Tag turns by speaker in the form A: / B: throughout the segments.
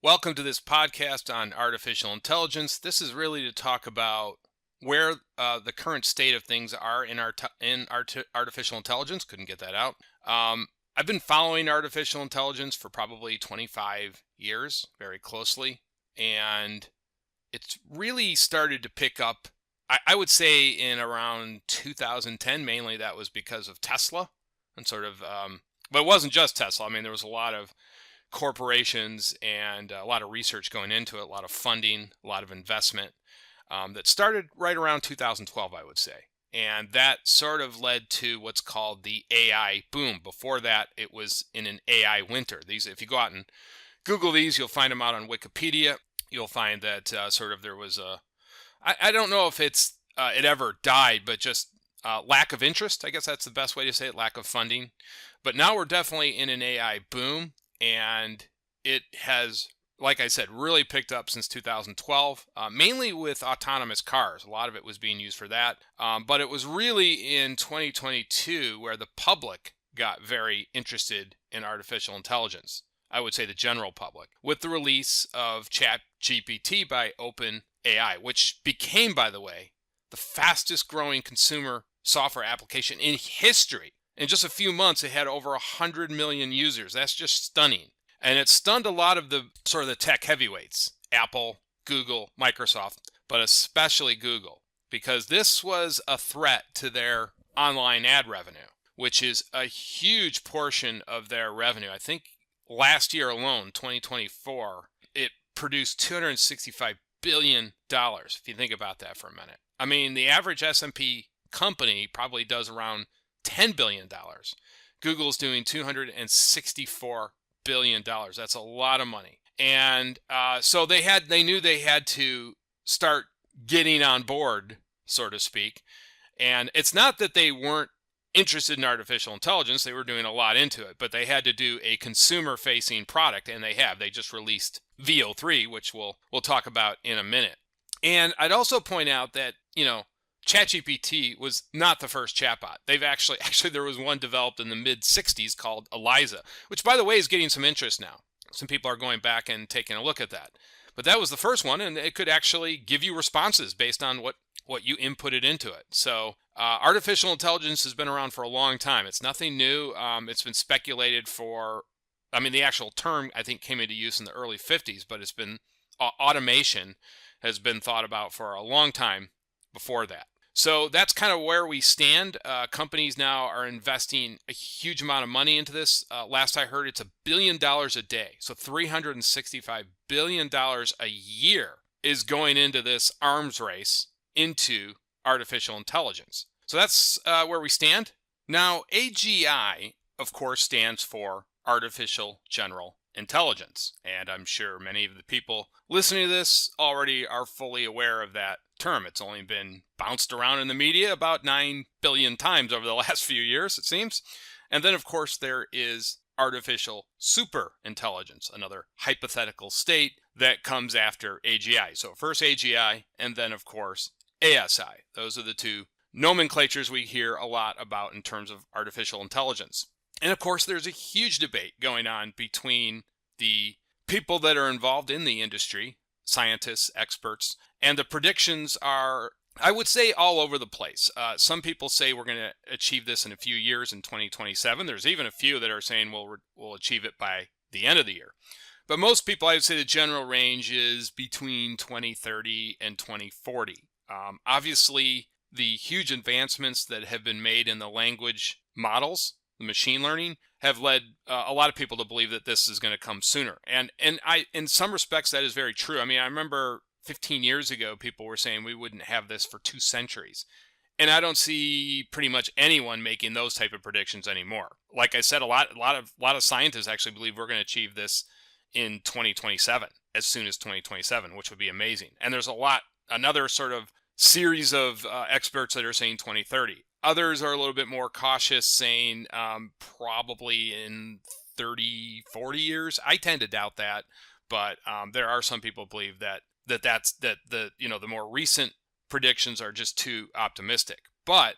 A: Welcome to this podcast on artificial intelligence. This is really to talk about where the current state of things are in artificial intelligence. Couldn't get that out. I've been following artificial intelligence for probably 25 years, very closely, and it's really started to pick up. I would say in around 2010, mainly that was because of Tesla and but it wasn't just Tesla. I mean, there was a lot of corporations and a lot of research going into it, a lot of funding, a lot of investment that started right around 2012, I would say. And that sort of led to what's called the AI boom. Before that, it was in an AI winter. These, if you go out and Google these, you'll find them out on Wikipedia. You'll find that there was I don't know if it ever died, but just lack of interest. I guess that's the best way to say it, lack of funding. But now we're definitely in an AI boom, and it has, like I said, really picked up since 2012, mainly with autonomous cars. A lot of it was being used for that, but it was really in 2022 where the public got very interested in artificial intelligence. I would say the general public, with the release of ChatGPT by OpenAI, which became, by the way, the fastest growing consumer software application in history. In just a few months, it had over 100 million users. That's just stunning. And it stunned a lot of the tech heavyweights, Apple, Google, Microsoft, but especially Google, because this was a threat to their online ad revenue, which is a huge portion of their revenue. I think last year alone, 2024, it produced $265 billion, if you think about that for a minute. I mean, the average S&P company probably does around $10 billion. Google's doing $264 billion. That's a lot of money. And so they knew they had to start getting on board, so to speak. And it's not that they weren't interested in artificial intelligence. They were doing a lot into it, but they had to do a consumer-facing product, and they have. They just released VO3, which we'll talk about in a minute. And I'd also point out that, ChatGPT was not the first chatbot. They've actually there was one developed in the mid 60s called Eliza, which, by the way, is getting some interest now. Some people are going back and taking a look at that. But that was the first one, and it could actually give you responses based on what you inputted into it. So artificial intelligence has been around for a long time. It's nothing new. It's been speculated the actual term, I think, came into use in the early 50s, but it's been automation has been thought about for a long time before that. So that's kind of where we stand. Companies now are investing a huge amount of money into this. Last I heard, it's $1 billion a day. So $365 billion a year is going into this arms race into artificial intelligence. So that's where we stand. Now, AGI, of course, stands for Artificial General Intelligence. And I'm sure many of the people listening to this already are fully aware of that term. It's only been bounced around in the media about 9 billion times over the last few years, it seems. And then, of course, there is artificial super intelligence, another hypothetical state that comes after AGI. So first AGI, and then, of course, ASI. Those are the two nomenclatures we hear a lot about in terms of artificial intelligence. And of course, there's a huge debate going on between the people that are involved in the industry, scientists, experts, and the predictions are, I would say, all over the place. Some people say we're going to achieve this in a few years in 2027. There's even a few that are saying we'll achieve it by the end of the year. But most people, I would say the general range is between 2030 and 2040. Obviously, the huge advancements that have been made in the language models, the machine learning, have led a lot of people to believe that this is going to come sooner. And in some respects, that is very true. I mean, I remember 15 years ago, people were saying we wouldn't have this for 2 centuries. And I don't see pretty much anyone making those type of predictions anymore. Like I said, a lot of scientists actually believe we're going to achieve this in 2027, as soon as 2027, which would be amazing. And there's another sort of series of experts that are saying 2030. Others are a little bit more cautious, saying probably in 30, 40 years. I tend to doubt that, but there are some people who believe that the more recent predictions are just too optimistic. But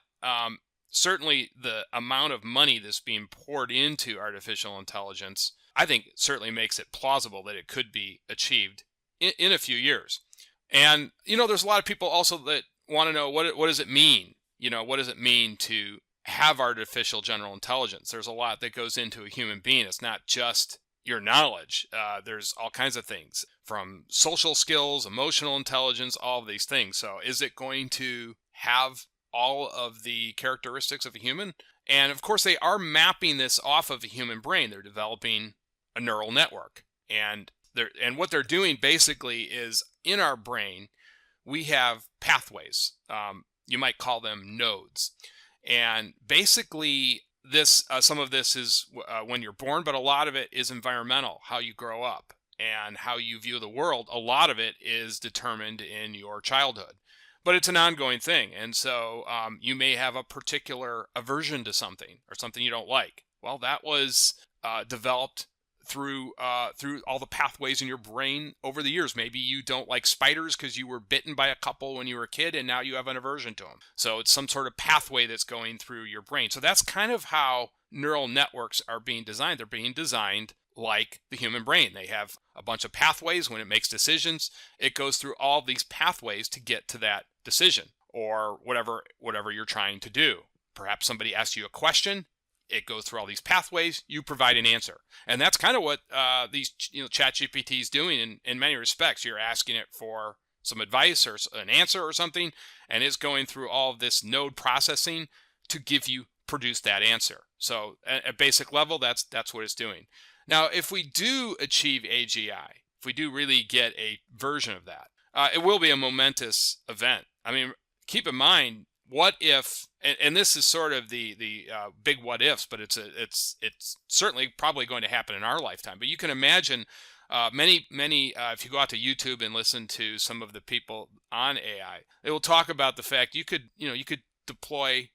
A: certainly the amount of money that's being poured into artificial intelligence I think certainly makes it plausible that it could be achieved in a few years. And, there's a lot of people also that want to know what does it mean? What does it mean to have artificial general intelligence? There's a lot that goes into a human being. It's not just your knowledge. There's all kinds of things from social skills, emotional intelligence, all of these things. So is it going to have all of the characteristics of a human? And of course, they are mapping this off of a human brain. They're developing a neural network. And what they're doing basically is in our brain, we have pathways. You might call them nodes. And basically, some of this is when you're born, but a lot of it is environmental, how you grow up and how you view the world. A lot of it is determined in your childhood, but it's an ongoing thing. And so you may have a particular aversion to something or something you don't like. Well, that was developed through all the pathways in your brain over the years. Maybe you don't like spiders because you were bitten by a couple when you were a kid and now you have an aversion to them. So it's some sort of pathway that's going through your brain. So that's kind of how neural networks are being designed. They're being designed like the human brain. They have a bunch of pathways. When it makes decisions, it goes through all these pathways to get to that decision or whatever you're trying to do. Perhaps somebody asks you a question. It goes through all these pathways. You provide an answer, and that's kind of what these ChatGPT is doing in many respects. You're asking it for some advice or an answer or something, and it's going through all of this node processing to produce that answer. So at basic level, that's what it's doing. Now, if we do achieve AGI, if we do really get a version of that, it will be a momentous event. I mean, keep in mind, what if, and this is sort of the big what ifs, but it's certainly probably going to happen in our lifetime. But you can imagine many if you go out to YouTube and listen to some of the people on AI, they will talk about the fact you could deploy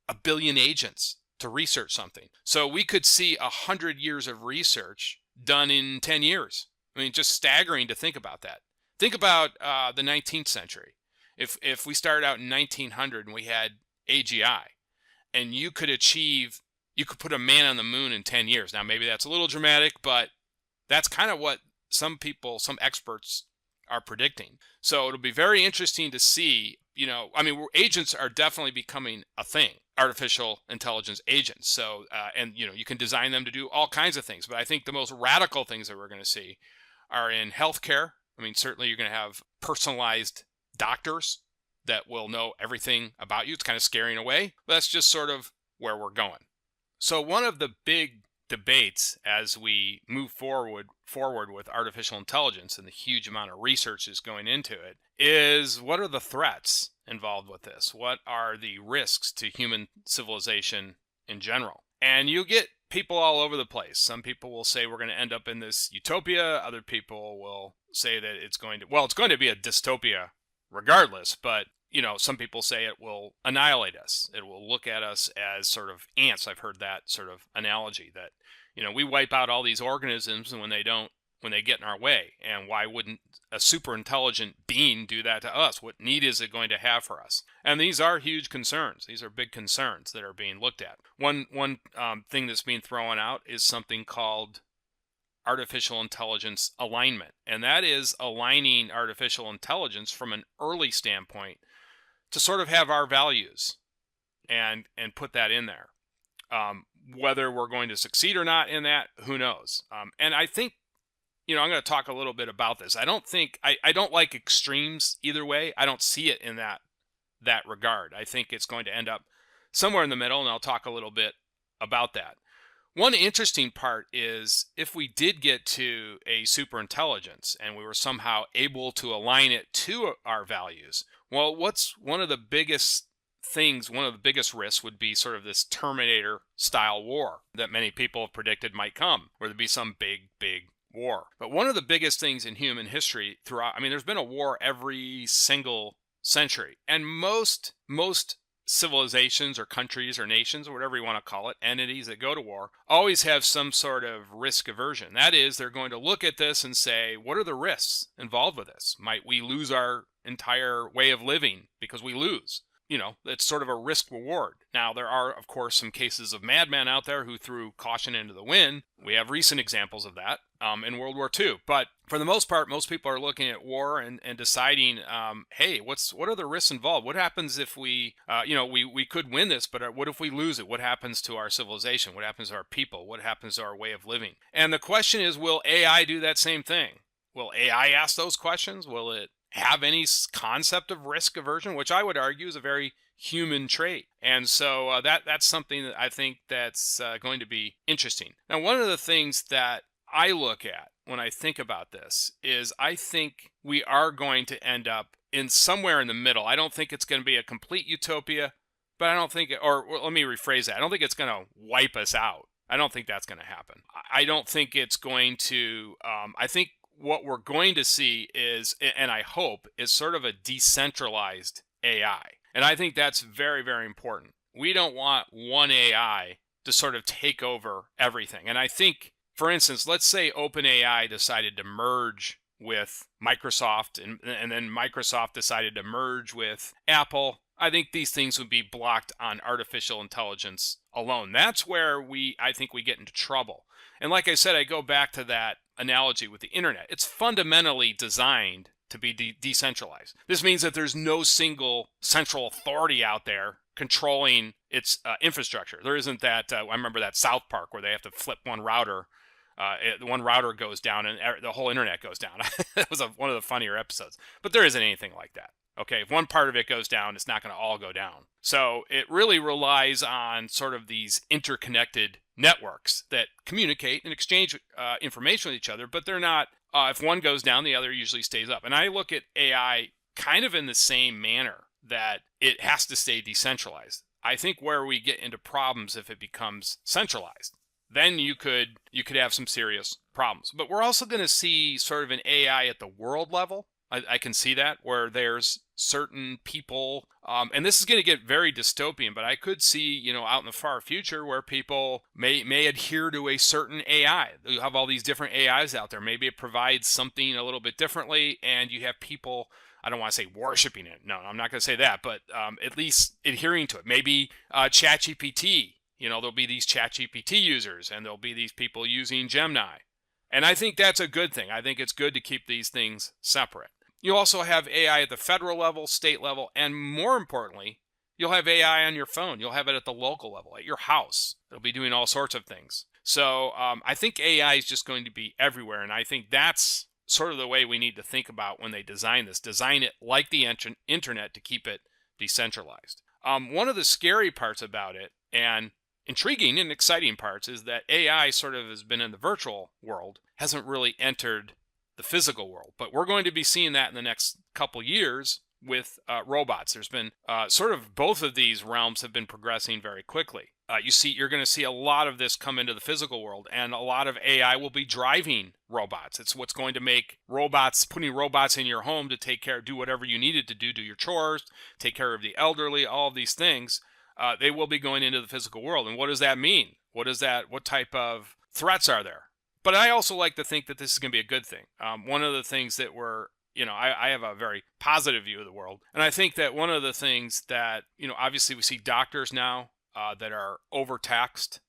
A: 1 billion agents to research something. So we could see 100 years of research done in 10 years. I mean, just staggering to think about that. Think about the 19th century. If we started out in 1900 and we had AGI, and you could put a man on the moon in 10 years. Now, maybe that's a little dramatic, but that's kind of what some experts are predicting. So it'll be very interesting to see, agents are definitely becoming a thing, artificial intelligence agents. So, you can design them to do all kinds of things. But I think the most radical things that we're going to see are in healthcare. I mean, certainly you're going to have personalized doctors that will know everything about you. It's kind of scaring away, but that's just sort of where we're going. So one of the big debates as we move forward with artificial intelligence and the huge amount of research is going into it is, what are the threats involved with this? What are the risks to human civilization in general? And you get people all over the place. Some people will say we're going to end up in this utopia. Other people will say that it's going to be a dystopia regardless, but some people say it will annihilate us. It will look at us as sort of ants. I've heard that sort of analogy that we wipe out all these organisms, and when they get in our way, and why wouldn't a super intelligent being do that to us? What need is it going to have for us? And these are huge concerns. These are big concerns that are being looked at. One thing that's being thrown out is something called artificial intelligence alignment, and that is aligning artificial intelligence from an early standpoint to sort of have our values and put that in there. Whether we're going to succeed or not in that, who knows? And I think, I'm going to talk a little bit about this. I don't like extremes either way. I don't see it in that regard. I think it's going to end up somewhere in the middle, and I'll talk a little bit about that. One interesting part is if we did get to a super intelligence and we were somehow able to align it to our values, well, what's one of the biggest risks would be sort of this Terminator style war that many people have predicted might come, where there'd be some big war. But one of the biggest things in human history there's been a war every single century, and most civilizations or countries or nations or whatever you want to call it, entities that go to war, always have some sort of risk aversion. That is, they're going to look at this and say, what are the risks involved with this? Might we lose our entire way of living because we lose? it's sort of a risk reward. Now, there are, of course, some cases of madmen out there who threw caution into the wind. We have recent examples of that in World War II. But for the most part, most people are looking at war and deciding, hey, what are the risks involved? What happens if we could win this, but what if we lose it? What happens to our civilization? What happens to our people? What happens to our way of living? And the question is, will AI do that same thing? Will AI ask those questions? Will it have any concept of risk aversion, which I would argue is a very human trait? And so that's something that I think that's going to be interesting. Now, one of the things that I look at when I think about this is I think we are going to end up in somewhere in the middle. I don't think it's going to be a complete utopia, but I don't think, let me rephrase that. I don't think it's going to wipe us out. I don't think that's going to happen. I don't think it's going to, I think what we're going to see is, and I hope, is sort of a decentralized AI. And I think that's very, very important. We don't want one AI to sort of take over everything. And I think, for instance, let's say OpenAI decided to merge with Microsoft and then Microsoft decided to merge with Apple. I think these things would be blocked on artificial intelligence alone. That's where I think we get into trouble. And like I said, I go back to that analogy with the internet. It's fundamentally designed to be decentralized. This means that there's no single central authority out there controlling its infrastructure. There isn't that, I remember that South Park where they have to flip one router. One router goes down and the whole internet goes down. That was one of the funnier episodes. But there isn't anything like that. Okay, if one part of it goes down, it's not going to all go down. So it really relies on sort of these interconnected networks that communicate and exchange information with each other, but they're not, if one goes down, the other usually stays up. And I look at AI kind of in the same manner, that it has to stay decentralized. I think where we get into problems if it becomes centralized, then you could have some serious problems. But we're also going to see sort of an AI at the world level. I can see that, where there's certain people, and this is going to get very dystopian, but I could see, out in the far future where people may adhere to a certain AI. You have all these different AIs out there. Maybe it provides something a little bit differently, and you have people, I don't want to say worshiping it. No, I'm not going to say that, but at least adhering to it. Maybe ChatGPT, there'll be these ChatGPT users, and there'll be these people using Gemini. And I think that's a good thing. I think it's good to keep these things separate. You also have AI at the federal level, state level, and more importantly, you'll have AI on your phone. You'll have it at the local level, at your house. It'll be doing all sorts of things. So I think AI is just going to be everywhere, and I think that's sort of the way we need to think about when they design this. Design it like the internet to keep it decentralized. One of the scary parts about it, and intriguing and exciting parts, is that AI sort of has been in the virtual world, hasn't really entered the physical world. But we're going to be seeing that in the next couple years with robots. There's been sort of both of these realms have been progressing very quickly. You're going to see a lot of this come into the physical world, and a lot of AI will be driving robots. It's what's going to make robots, putting robots in your home to take care, do whatever you needed to do your chores, take care of the elderly, all of these things. They will be going into the physical world. And what does that mean? What type of threats are there? But I also like to think that this is going to be a good thing. One of the things that I have a very positive view of the world. And I think that one of the things that, obviously we see doctors now that are overtaxed.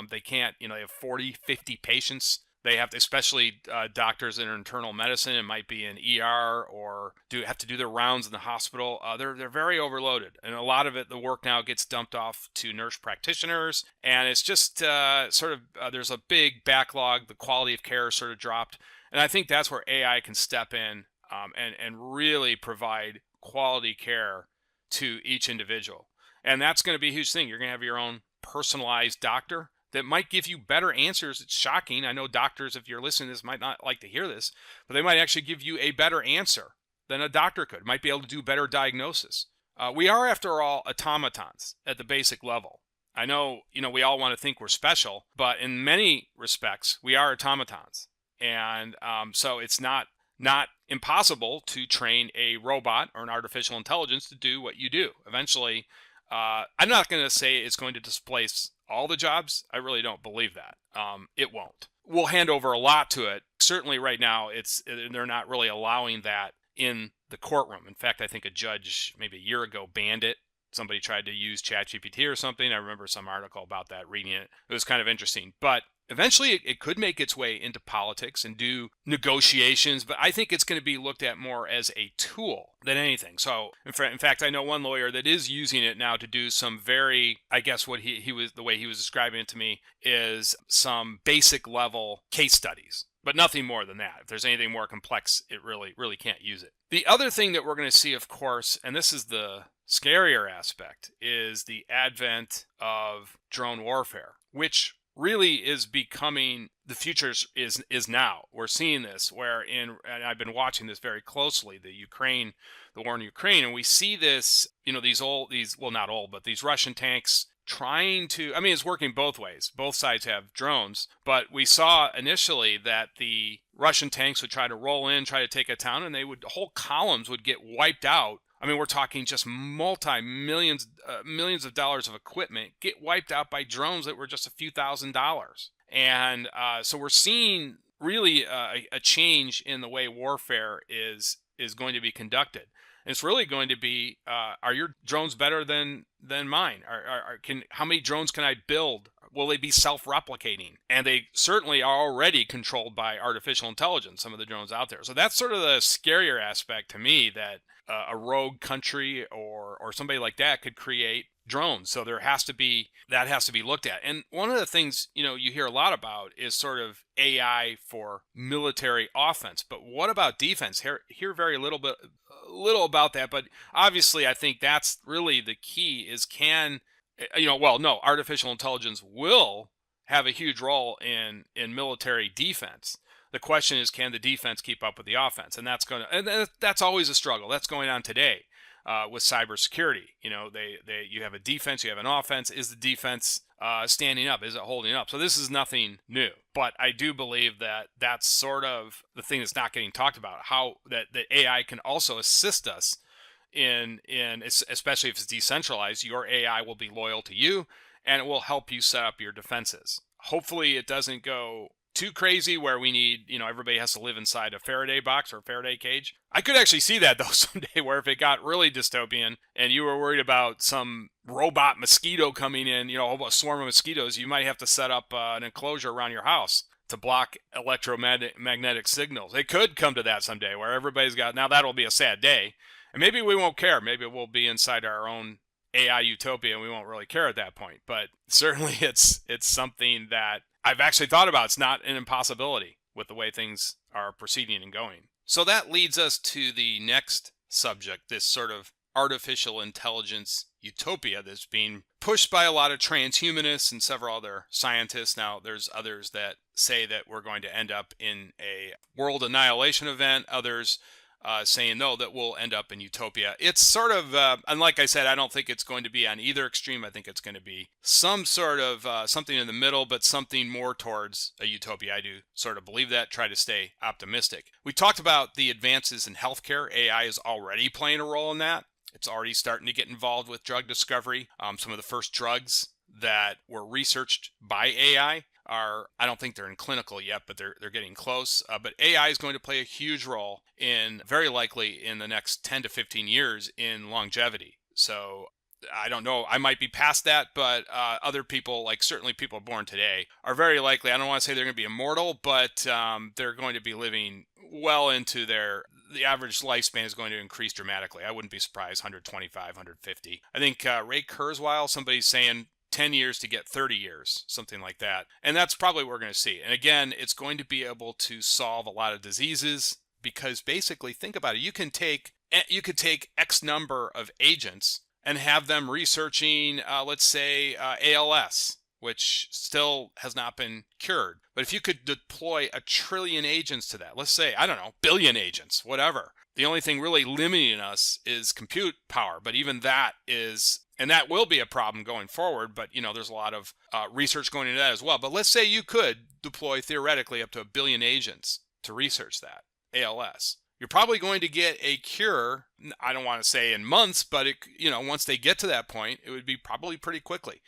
A: They can't, they have 40, 50 patients. They have to, especially doctors in internal medicine, it might be in ER or have to do their rounds in the hospital. They're very overloaded. And a lot of the work now gets dumped off to nurse practitioners. And it's just there's a big backlog. The quality of care is sort of dropped. And I think that's where AI can step in and really provide quality care to each individual. And that's going to be a huge thing. You're going to have your own personalized doctor that might give you better answers. It's shocking. I know doctors, if you're listening to this, might not like to hear this, but they might actually give you a better answer than a doctor could. Might be able to do better diagnosis. We are, after all, automatons at the basic level. I know, we all want to think we're special, but in many respects, we are automatons. And so it's not impossible to train a robot or an artificial intelligence to do what you do. Eventually, I'm not going to say it's going to displace all the jobs. I really don't believe that. It won't. We'll hand over a lot to it. Certainly right now, they're not really allowing that in the courtroom. In fact, I think a judge maybe a year ago banned it. somebody tried to use ChatGPT or something. I remember some article about that, reading it. It was kind of interesting. But eventually it could make its way into politics and do negotiations, but I think it's going to be looked at more as a tool than anything. So in fact, I know one lawyer that is using it now to do some very, I guess what he was, the way he was describing it to me, is some basic level case studies, but nothing more than that. If there's anything more complex, it really can't use it. The other thing that we're going to see, of course, and this is the scarier aspect, is the advent of drone warfare, which really is becoming the future is now. We're seeing this and I've been watching this very closely, the war in Ukraine, and we see this, these not old, but these Russian tanks trying to, I mean, it's working both ways. Both sides have drones, but we saw initially that the Russian tanks would try to roll in, try to take a town, and whole columns would get wiped out. I mean, we're talking just millions of dollars of equipment get wiped out by drones that were just a few $1,000s. And so we're seeing really a change in the way warfare is going to be conducted. And it's really going to be, are your drones better than mine? How many drones can I build? Will they be self-replicating? And they certainly are already controlled by artificial intelligence, some of the drones out there. So that's sort of the scarier aspect to me, that a rogue country or somebody like that could create drones. So that has to be looked at. And one of the things, you hear a lot about is sort of AI for military offense. But what about defense? Hear very little about that. But obviously, I think that's really the key is artificial intelligence will have a huge role in military defense. The question is, can the defense keep up with the offense? And that's always a struggle. That's going on today with cybersecurity. You have a defense, you have an offense. Is the defense standing up? Is it holding up? So this is nothing new. But I do believe that that's sort of the thing that's not getting talked about. How that AI can also assist us in especially if it's decentralized. Your AI will be loyal to you, and it will help you set up your defenses. Hopefully, it doesn't go too crazy where we need, everybody has to live inside a Faraday box or a Faraday cage. I could actually see that, though, someday, where if it got really dystopian and you were worried about some robot mosquito coming in, a swarm of mosquitoes, you might have to set up an enclosure around your house to block electromagnetic signals. It could come to that someday where everybody's got, now that'll be a sad day. And maybe we won't care. Maybe we'll be inside our own AI utopia and we won't really care at that point. But certainly it's something that I've actually thought about. It's not an impossibility with the way things are proceeding and going. So that leads us to the next subject, this sort of artificial intelligence utopia that's being pushed by a lot of transhumanists and several other scientists. Now, there's others that say that we're going to end up in a world annihilation event. Others saying, no, that we'll end up in utopia. It's sort of, and like I said, I don't think it's going to be on either extreme. I think it's going to be some sort of something in the middle, but something more towards a utopia. I do sort of believe that, try to stay optimistic. We talked about the advances in healthcare. AI is already playing a role in that. It's already starting to get involved with drug discovery. Some of the first drugs that were researched by AI I don't think they're in clinical yet, but they're getting close. But AI is going to play a huge role very likely in the next 10 to 15 years in longevity. So I don't know, I might be past that, but other people, like certainly people born today, are very likely, I don't want to say they're going to be immortal, but they're going to be living well into the average lifespan is going to increase dramatically. I wouldn't be surprised, 125, 150. I think Ray Kurzweil, somebody's saying 10 years to get 30 years, something like that. And that's probably what we're going to see. And again, it's going to be able to solve a lot of diseases because basically, think about it. You could take X number of agents and have them researching, let's say, ALS, which still has not been cured. But if you could deploy 1 trillion agents to that, let's say, I don't know, billion agents, whatever. The only thing really limiting us is compute power. But even that is, and that will be a problem going forward, but there's a lot of research going into that as well. But let's say you could deploy theoretically up to 1 billion agents to research that, ALS. You're probably going to get a cure, I don't want to say in months, but once they get to that point, it would be probably pretty quickly.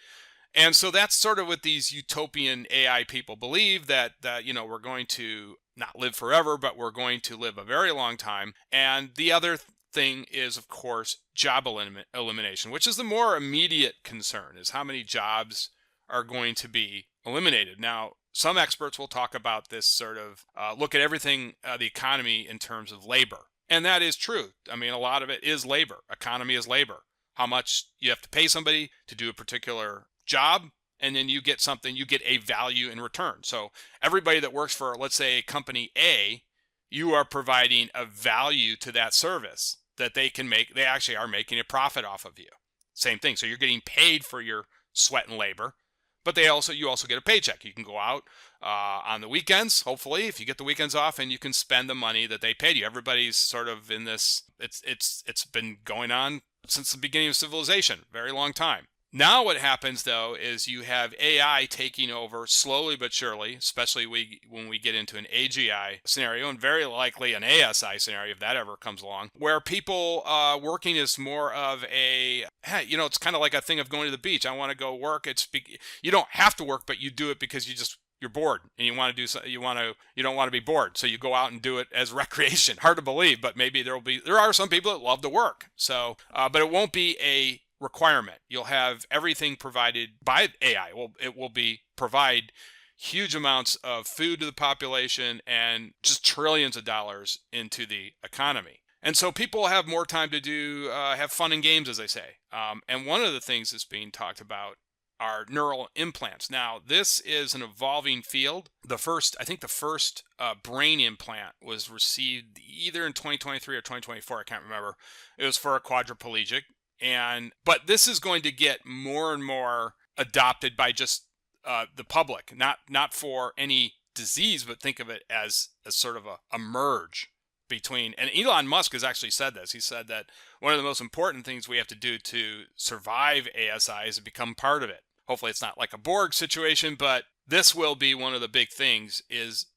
A: And so that's sort of what these utopian AI people believe, that we're going to not live forever, but we're going to live a very long time. And the other thing is, of course, job elimination, which is the more immediate concern, is how many jobs are going to be eliminated. Now, some experts will talk about this sort of look at everything, the economy in terms of labor. And that is true. I mean, a lot of it is labor. Economy is labor. How much you have to pay somebody to do a particular job, and then you get something, you get a value in return. So everybody that works for, let's say, company A, you are providing a value to that service that they can make. They actually are making a profit off of you. Same thing. So you're getting paid for your sweat and labor, but you also get a paycheck. You can go out on the weekends, hopefully, if you get the weekends off, and you can spend the money that they paid you. Everybody's sort of in this. It's been going on since the beginning of civilization, very long time. Now what happens, though, is you have AI taking over slowly but surely, especially when we get into an AGI scenario, and very likely an ASI scenario, if that ever comes along, where people working is more of a, hey, it's kind of like a thing of going to the beach. I want to go work. You don't have to work, but you do it because you're bored and you want to do something. You don't want to be bored, so you go out and do it as recreation. Hard to believe, but maybe there are some people that love to work. So, but it won't be a requirement. You'll have everything provided by AI. It will provide huge amounts of food to the population and just trillions of dollars into the economy. And so people have more time to have fun and games, as they say. And one of the things that's being talked about are neural implants. Now, this is an evolving field. I think the first brain implant was received either in 2023 or 2024. I can't remember. It was for a quadriplegic. But this is going to get more and more adopted by just the public, not for any disease, but think of it as sort of a merge between. And Elon Musk has actually said this. He said that one of the most important things we have to do to survive ASI is to become part of it. Hopefully, it's not like a Borg situation, but this will be one of the big things, is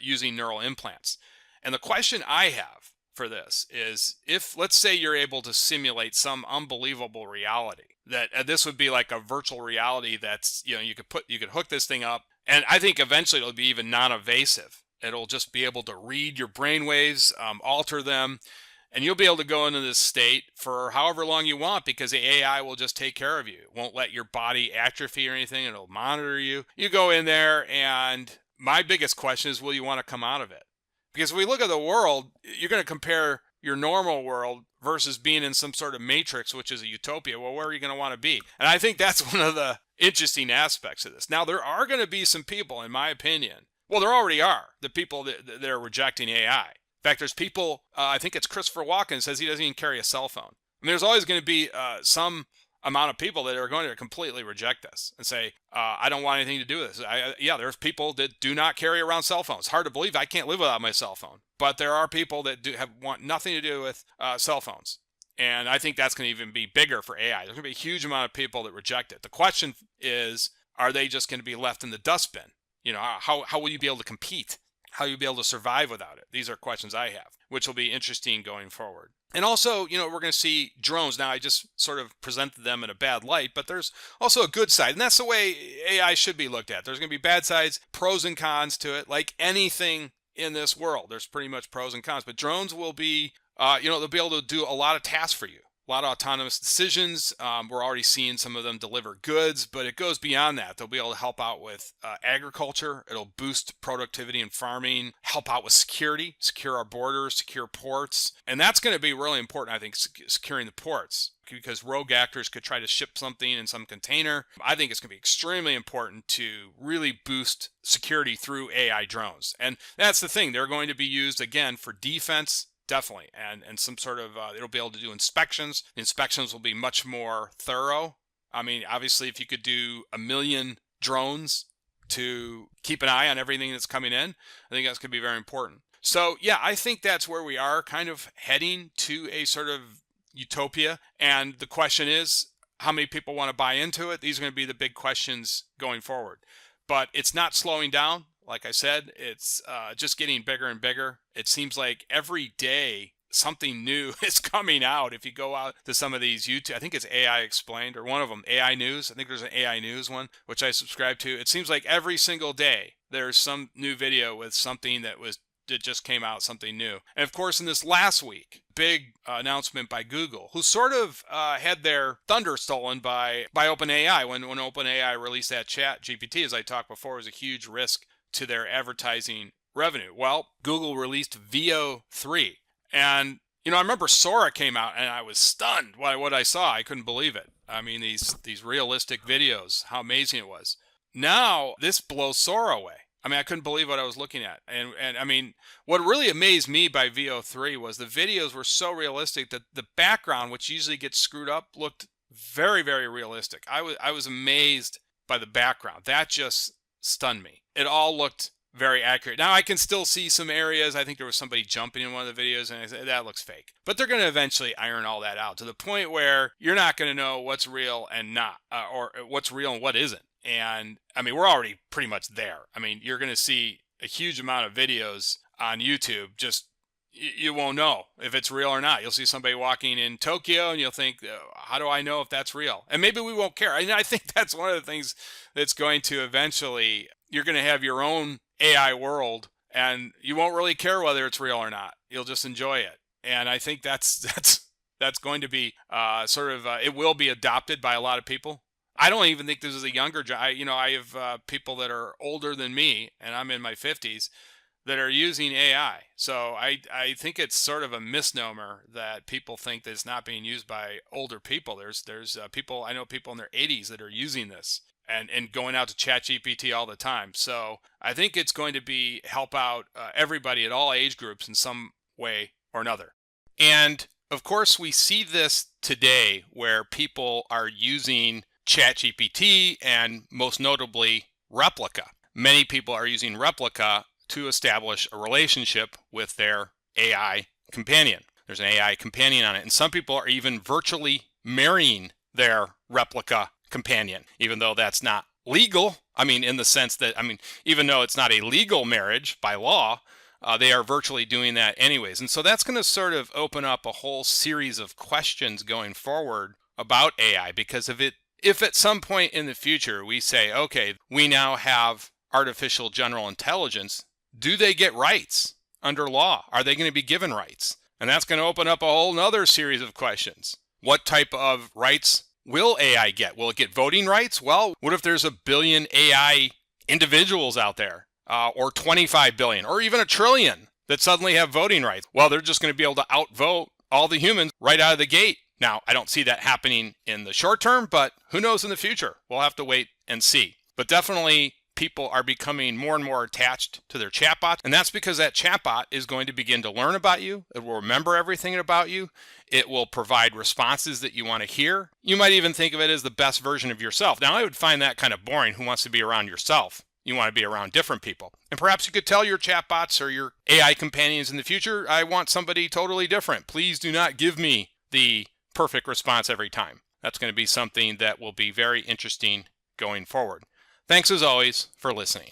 A: using neural implants. And the question I have for this is, if let's say you're able to simulate some unbelievable reality, that this would be like a virtual reality that's, you could hook this thing up, and I think eventually it'll be even non-invasive. It'll just be able to read your brain waves, alter them, and you'll be able to go into this state for however long you want, because the AI will just take care of you. It won't let your body atrophy or anything. It'll monitor you. You go in there, and my biggest question is, will you want to come out of it? Because if we look at the world, you're going to compare your normal world versus being in some sort of matrix, which is a utopia. Well, where are you going to want to be? And I think that's one of the interesting aspects of this. Now, there are going to be some people, in my opinion, well, there already are, the people that are rejecting AI. In fact, there's people, I think it's Christopher Walken, says he doesn't even carry a cell phone. I mean, there's always going to be some amount of people that are going to completely reject this and say, I don't want anything to do with this. There's people that do not carry around cell phones. Hard to believe. I can't live without my cell phone. But there are people that want nothing to do with cell phones. And I think that's going to even be bigger for AI. There's going to be a huge amount of people that reject it. The question is, are they just going to be left in the dustbin? How will you be able to compete? How will you be able to survive without it? These are questions I have, which will be interesting going forward. And also, we're going to see drones. Now, I just sort of presented them in a bad light, but there's also a good side. And that's the way AI should be looked at. There's going to be bad sides, pros and cons to it. Like anything in this world, there's pretty much pros and cons. But drones will be, they'll be able to do a lot of tasks for you. A lot of autonomous decisions. We're already seeing some of them deliver goods, but it goes beyond that. They'll be able to help out with agriculture. It'll boost productivity in farming, help out with security, secure our borders, secure ports. And that's going to be really important, I think, securing the ports, because rogue actors could try to ship something in some container. I think it's going to be extremely important to really boost security through AI drones. And that's the thing. They're going to be used, again, for defense. Definitely. And some sort of, it'll be able to do inspections. The inspections will be much more thorough. I mean, obviously, if you could do 1 million drones to keep an eye on everything that's coming in, I think that's going to be very important. So, yeah, I think that's where we are, kind of heading to a sort of utopia. And the question is, how many people want to buy into it? These are going to be the big questions going forward. But it's not slowing down. Like I said, it's just getting bigger and bigger. It seems like every day something new is coming out. If you go out to some of these YouTube, I think it's AI Explained, or one of them, AI News. I think there's an AI News one, which I subscribe to. It seems like every single day there's some new video with something that was
B: it just came out, something new. And of course, in this last week, big announcement by Google, who sort of had their thunder stolen by OpenAI. When OpenAI released that chat GPT, as I talked before, was a huge risk to their advertising revenue. Well, Google released Veo 3. And, I remember Sora came out and I was stunned by what I saw. I couldn't believe it. I mean, these realistic videos, how amazing it was. Now, this blows Sora away. I mean, I couldn't believe what I was looking at. And I mean, what really amazed me by Veo 3 was the videos were so realistic that the background, which usually gets screwed up, looked very, very realistic. I was amazed by the background. That just stunned me. It all looked very accurate. Now, I can still see some areas. I think there was somebody jumping in one of the videos, and I said, that looks fake. But they're going to eventually iron all that out to the point where you're not going to know what's real and not, or what's real and what isn't. And I mean, we're already pretty much there. I mean, you're going to see a huge amount of videos on YouTube. Just, you won't know if it's real or not. You'll see somebody walking in Tokyo and you'll think, how do I know if that's real? And maybe we won't care. I think that's one of the things that's going to eventually, you're going to have your own AI world and you won't really care whether it's real or not. You'll just enjoy it. And I think that's going to be it will be adopted by a lot of people. I don't even think this is a younger, I have people that are older than me, and I'm in my 50s, that are using AI. So I think it's sort of a misnomer that people think that it's not being used by older people. There's people, I know people in their 80s that are using this and going out to ChatGPT all the time. So I think it's going to help out everybody at all age groups in some way or another. And of course, we see this today where people are using ChatGPT and most notably Replica. Many people are using Replica to establish a relationship with their AI companion. There's an AI companion on it, and some people are even virtually marrying their Replica companion, even though that's not legal. I mean, in the sense that, even though it's not a legal marriage by law, they are virtually doing that anyways. And so that's going to sort of open up a whole series of questions going forward about AI, because if at some point in the future we say, okay, we now have artificial general intelligence, do they get rights under law? Are they going to be given rights? And that's going to open up a whole nother series of questions. What type of rights will AI get? Will it get voting rights? Well, what if there's 1 billion AI individuals out there, or 25 billion, or even 1 trillion that suddenly have voting rights? Well, they're just going to be able to outvote all the humans right out of the gate. Now, I don't see that happening in the short term, but who knows in the future? We'll have to wait and see. But definitely, people are becoming more and more attached to their chatbot, and that's because that chatbot is going to begin to learn about you. It will remember everything about you. It will provide responses that you want to hear. You might even think of it as the best version of yourself. Now, I would find that kind of boring. Who wants to be around yourself? You want to be around different people. And perhaps you could tell your chatbots or your AI companions in the future, I want somebody totally different. Please do not give me the perfect response every time. That's going to be something that will be very interesting going forward. Thanks as always for listening.